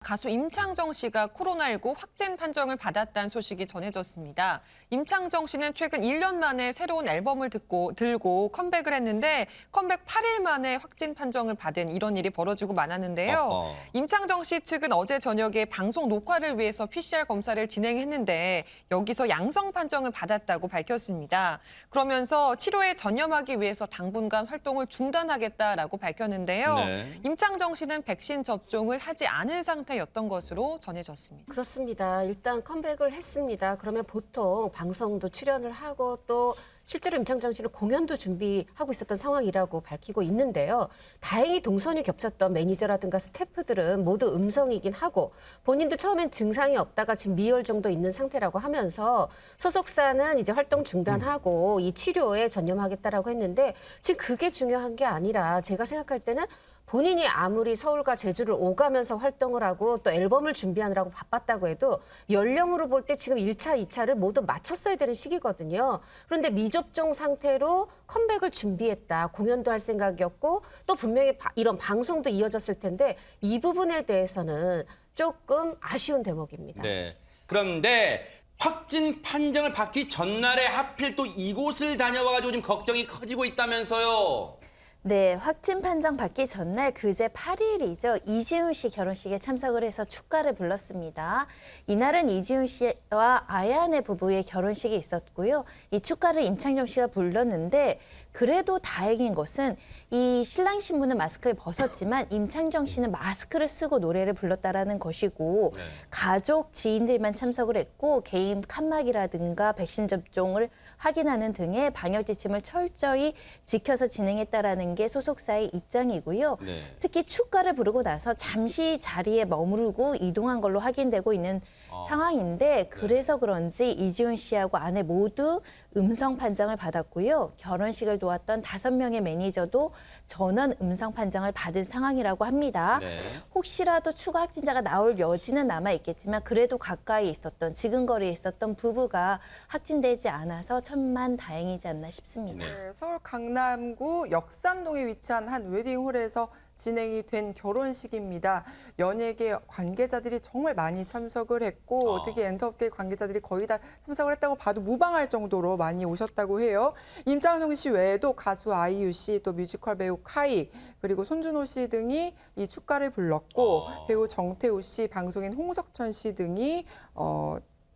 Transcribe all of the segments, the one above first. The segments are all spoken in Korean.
가수 임창정 씨가 코로나19 확진 판정을 받았다는 소식이 전해졌습니다. 임창정 씨는 최근 1년 만에 새로운 앨범을 들고 컴백을 했는데 컴백 8일 만에 확진 판정을 받은 이런 일이 벌어지고 말았는데요. 어허. 임창정 씨 측은 어제 저녁에 방송 녹화를 위해서 PCR 검사를 진행했는데 여기서 양성 판정을 받았다고 밝혔습니다. 그러면서 치료에 전념하기 위해서 당분간 활동을 중단하겠다라고 밝혔는데요. 네. 임창정 씨는 백신 접종을 하지 않은 상태였던 것으로 전해졌습니다. 그렇습니다. 일단 컴백을 했습니다. 그러면 보통 방송도 출연을 하고 또 실제로 임창정 씨는 공연도 준비하고 있었던 상황이라고 밝히고 있는데요. 다행히 동선이 겹쳤던 매니저라든가 스태프들은 모두 음성이긴 하고 본인도 처음엔 증상이 없다가 지금 미열 정도 있는 상태라고 하면서 소속사는 이제 활동 중단하고 이 치료에 전념하겠다라고 했는데 지금 그게 중요한 게 아니라 제가 생각할 때는 본인이 아무리 서울과 제주를 오가면서 활동을 하고 또 앨범을 준비하느라고 바빴다고 해도 연령으로 볼 때 지금 1차, 2차를 모두 마쳤어야 되는 시기거든요. 그런데 미접종 상태로 컴백을 준비했다. 공연도 할 생각이었고 또 분명히 이런 방송도 이어졌을 텐데 이 부분에 대해서는 조금 아쉬운 대목입니다. 네. 그런데 확진 판정을 받기 전날에 하필 또 이곳을 다녀와가지고 지금 걱정이 커지고 있다면서요. 네, 확진 판정 받기 전날 그제 8일이죠. 이지훈 씨 결혼식에 참석을 해서 축가를 불렀습니다. 이날은 이지훈 씨와 아야네 부부의 결혼식이 있었고요. 이 축가를 임창정 씨가 불렀는데 그래도 다행인 것은 이 신랑 신부는 마스크를 벗었지만 임창정 씨는 마스크를 쓰고 노래를 불렀다라는 것이고 네. 가족, 지인들만 참석을 했고 개인 칸막이라든가 백신 접종을 확인하는 등의 방역 지침을 철저히 지켜서 진행했다라는 게 소속사의 입장이고요. 네. 특히 축가를 부르고 나서 잠시 자리에 머무르고 이동한 걸로 확인되고 있는 상황인데 그래서 그런지 이지훈 씨하고 아내 모두 음성 판정을 받았고요. 결혼식을 도왔던 5명의 매니저도 전원 음성 판정을 받은 상황이라고 합니다. 네. 혹시라도 추가 확진자가 나올 여지는 남아 있겠지만 그래도 가까이 있었던 지근거리에 있었던 부부가 확진되지 않아서 천만다행이지 않나 싶습니다. 네, 서울 강남구 역삼동에 위치한 한 웨딩홀에서 진행이 된 결혼식입니다. 연예계 관계자들이 정말 많이 참석을 했고 특히 엔터업계 관계자들이 거의 다 참석을 했다고 봐도 무방할 정도로 많이 오셨다고 해요. 임창정 씨 외에도 가수 아이유 씨, 또 뮤지컬 배우 카이, 그리고 손준호 씨 등이 이 축가를 불렀고 배우 정태우 씨, 방송인 홍석천 씨 등이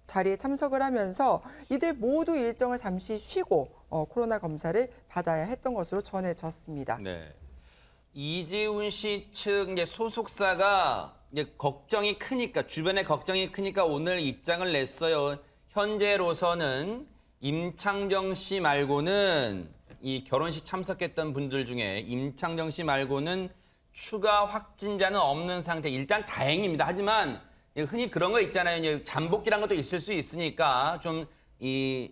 자리에 참석을 하면서 이들 모두 일정을 잠시 쉬고 코로나 검사를 받아야 했던 것으로 전해졌습니다. 네. 이지훈 씨 측 이제 소속사가 이제 걱정이 크니까 주변에 걱정이 크니까 오늘 입장을 냈어요. 현재로서는 임창정 씨 말고는 이 결혼식 참석했던 분들 중에 임창정 씨 말고는 추가 확진자는 없는 상태. 일단 다행입니다. 하지만 흔히 그런 거 있잖아요. 이제 잠복기란 것도 있을 수 있으니까 좀 이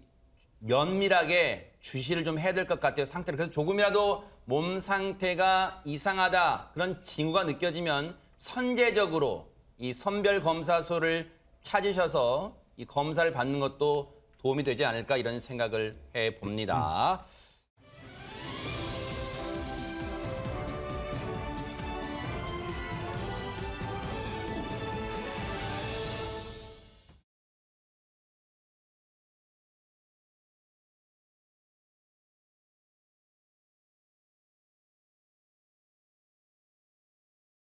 면밀하게 주시를 좀 해야 될 것 같아요. 상태를. 그래서 조금이라도 몸 상태가 이상하다 그런 징후가 느껴지면 선제적으로 이 선별 검사소를 찾으셔서 이 검사를 받는 것도 도움이 되지 않을까 이런 생각을 해 봅니다.